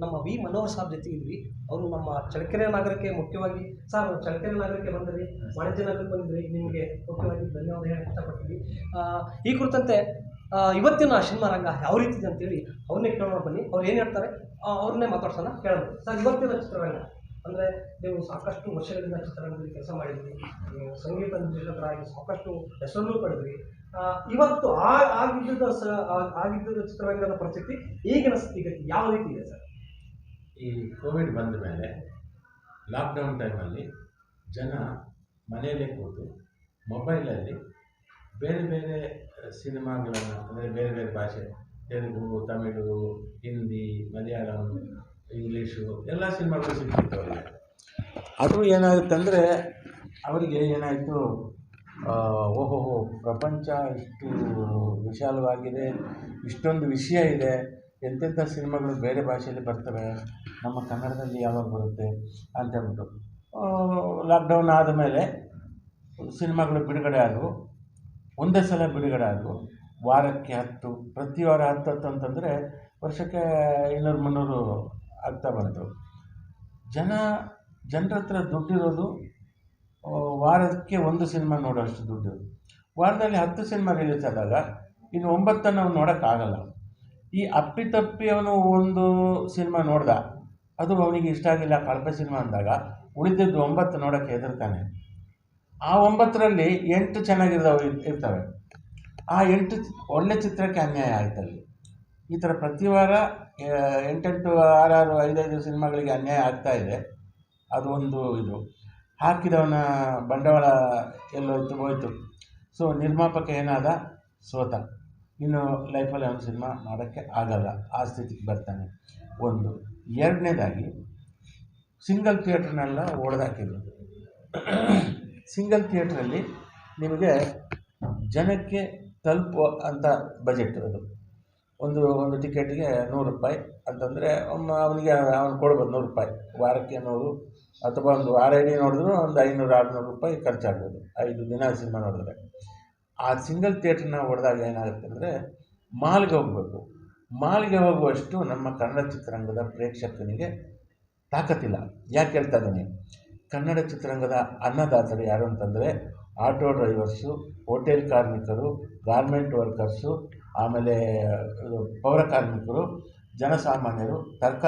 ನಮ್ಮ ವಿ ಮನೋಹರ್ ಸಾಬ್ ಜೊತೆ ಇದ್ವಿ. ಅವರು ನಮ್ಮ ಚಳ್ಳಕೆರೆ ನಗರಕ್ಕೆ ಮುಖ್ಯವಾಗಿ ಸರ್ ಚಳ್ಳಕೆರೆ ನಗರಕ್ಕೆ ಬಂದ್ರಿ, ವಾಣಿಜ್ಯ ನಗರಕ್ಕೆ ಬಂದ್ರಿ, ನಿಮಗೆ ಮುಖ್ಯವಾಗಿ ಧನ್ಯವಾದ ಹೇಳಕ್ಕೆ ಇಷ್ಟಪಡ್ತೀವಿ. ಈ ಕುರಿತಂತೆ ಇವತ್ತಿನ ಸಿನಿಮಾ ರಂಗ ಯಾವ ರೀತಿ ಇದೆ ಅಂತೇಳಿ ಅವ್ರನ್ನೇ ಕೇಳೋಣ ಬನ್ನಿ. ಅವ್ರು ಏನು ಹೇಳ್ತಾರೆ ಅವ್ರನ್ನೇ ಮಾತಾಡ್ಸೋಣ, ಕೇಳೋಣ. ಸರ್, ಇವತ್ತಿನ ಚಿತ್ರರಂಗ ಅಂದರೆ ನೀವು ಸಾಕಷ್ಟು ವರ್ಷಗಳಿಂದ ಚಿತ್ರರಂಗದಲ್ಲಿ ಕೆಲಸ ಮಾಡಿದ್ರಿ, ನೀವು ಸಂಗೀತ ನಿರ್ದೇಶಕರಾಗಿ ಸಾಕಷ್ಟು ಹೆಸರನ್ನು ಪಡೆದ್ರಿ. ಇವತ್ತು ಆಗಿದ್ದ ಚಿತ್ರರಂಗದ ಪರಿಸ್ಥಿತಿ ಈಗಿನ ಸ್ಥಿತಿಗತಿ ಯಾವ ರೀತಿ ಇದೆ ಸರ್? ಈ ಕೋವಿಡ್ ಬಂದ ಮೇಲೆ ಲಾಕ್ಡೌನ್ ಟೈಮಲ್ಲಿ ಜನ ಮನೆಯಲ್ಲೇ ಕೂತು ಮೊಬೈಲಲ್ಲಿ ಬೇರೆ ಬೇರೆ ಸಿನಿಮಾಗಳನ್ನು, ಅಂದರೆ ಬೇರೆ ಬೇರೆ ಭಾಷೆ, ತೆಲುಗು, ತಮಿಳು, ಹಿಂದಿ, ಮಲಯಾಳಂ, ಇಂಗ್ಲೀಷು ಎಲ್ಲ ಸಿನಿಮಾಗಳು ಸಿಗ್ತಿತ್ತು ಅವರಿಗೆ. ಅದು ಏನಾಗುತ್ತಂದರೆ ಅವರಿಗೆ ಏನಾಯಿತು, ಓಹೋ ಪ್ರಪಂಚ ಇಷ್ಟು ವಿಶಾಲವಾಗಿದೆ, ಇಷ್ಟೊಂದು ವಿಷಯ ಇದೆ, ಎಂತೆಂಥ ಸಿನಿಮಾಗಳು ಬೇರೆ ಭಾಷೆಯಲ್ಲಿ ಬರ್ತವೆ, ನಮ್ಮ ಕನ್ನಡದಲ್ಲಿ ಯಾವಾಗ ಬರುತ್ತೆ ಅಂತೇಳ್ಬಿಟ್ಟು ಲಾಕ್ಡೌನ್ ಆದಮೇಲೆ ಸಿನಿಮಾಗಳು ಬಿಡುಗಡೆ ಆದವು. ಒಂದೇ ಸಲ ಬಿಡುಗಡೆ ಆದವು. ವಾರಕ್ಕೆ 10, ಪ್ರತಿ ವಾರ 10 ಅಂತಂದರೆ ವರ್ಷಕ್ಕೆ 200-300 ಆಗ್ತಾ ಬಂತು. ಜನರ ಹತ್ರ ದುಡ್ಡಿರೋದು ವಾರಕ್ಕೆ 1 ಸಿನಿಮಾ ನೋಡೋಷ್ಟು ದುಡ್ಡು. ವಾರದಲ್ಲಿ 10 ಸಿನಿಮಾ ರಿಲೀಸ್ ಆದಾಗ ಇನ್ನು 9 ನಾವು ನೋಡೋಕ್ಕಾಗಲ್ಲ. ಈ ಅಪ್ಪಿತಪ್ಪಿ ಅವನು ಒಂದು ಸಿನಿಮಾ ನೋಡ್ದ, ಅದು ಅವನಿಗೆ ಇಷ್ಟ ಆಗಿಲ್ಲ, ಕಳಪೆ ಸಿನಿಮಾ ಅಂದಾಗ ಉಳಿದಿದ್ದು 9 ನೋಡೋಕ್ಕೆ ಹೆದರ್ತಾನೆ. ಆ 9ರಲ್ಲಿ 8 ಚೆನ್ನಾಗಿರೋವು ಇರ್ತವೆ. ಆ 8 ಒಳ್ಳೆ ಚಿತ್ರಕ್ಕೆ ಅನ್ಯಾಯ ಆಯ್ತಲ್ಲಿ. ಈ ಥರ ಪ್ರತಿ ವಾರ 8-8, 6-6, 5-5 ಸಿನಿಮಾಗಳಿಗೆ ಅನ್ಯಾಯ ಆಗ್ತಾ ಇದೆ. ಅದು ಒಂದು ಇದು. ಹಾಕಿದವನ ಬಂಡವಾಳ ಹೋಯ್ತು. ಸೊ ನಿರ್ಮಾಪಕ ಏನಾದ, ಸೋತ. ಇನ್ನು ಲೈಫಲ್ಲಿ ಅವನ ಸಿನಿಮಾ ಮಾಡೋಕ್ಕೆ ಆಗಲ್ಲ, ಆ ಸ್ಥಿತಿಗೆ ಬರ್ತಾನೆ. ಒಂದು. ಎರಡನೇದಾಗಿ ಸಿಂಗಲ್ ಥಿಯೇಟ್ರನ್ನೆಲ್ಲ ಹೊಡೆದಾಕಿದ್ರು. ಸಿಂಗಲ್ ಥಿಯೇಟ್ರಲ್ಲಿ ನಿಮಗೆ ಜನಕ್ಕೆ ತಲುಪುವ ಅಂತ ಬಜೆಟ್ ಅದು. ಒಂದು ಟಿಕೆಟಿಗೆ 100 ರೂಪಾಯಿ ಅಂತಂದರೆ ಅವನು ಕೊಡ್ಬೋದು 100 ರೂಪಾಯಿ, ವಾರಕ್ಕೆ 100, ಅಥವಾ ಒಂದು ವಾರ ಇಡೀ ನೋಡಿದ್ರು ಒಂದು 500-600 ರೂಪಾಯಿ ಖರ್ಚಾಗ್ಬೋದು 5 ದಿನ ಸಿನಿಮಾ ನೋಡಿದ್ರೆ. ಆ ಸಿಂಗಲ್ ಥಿಯೇಟ್ರನ್ನ ಹೊಡೆದಾಗ ಏನಾಗುತ್ತೆ ಅಂದರೆ ಮಾಲ್ಗೆ ಹೋಗಬೇಕು. ಮಾಲ್ಗೆ ಹೋಗುವಷ್ಟು ನಮ್ಮ ಕನ್ನಡ ಚಿತ್ರರಂಗದ ಪ್ರೇಕ್ಷಕನಿಗೆ ತಾಕತ್ತಿಲ್ಲ. ಯಾಕೆ ಹೇಳ್ತಾ ಇದ್ದೀನಿ? ಕನ್ನಡ ಚಿತ್ರರಂಗದ ಅನ್ನದಾತರು ಯಾರು ಅಂತಂದರೆ ಆಟೋ ಡ್ರೈವರ್ಸು, ಹೋಟೆಲ್ ಕಾರ್ಮಿಕರು, ಗಾರ್ಮೆಂಟ್ ವರ್ಕರ್ಸು, ಆಮೇಲೆ ಪೌರ ಕಾರ್ಮಿಕರು, ಜನಸಾಮಾನ್ಯರು, ತರಕಾರಿ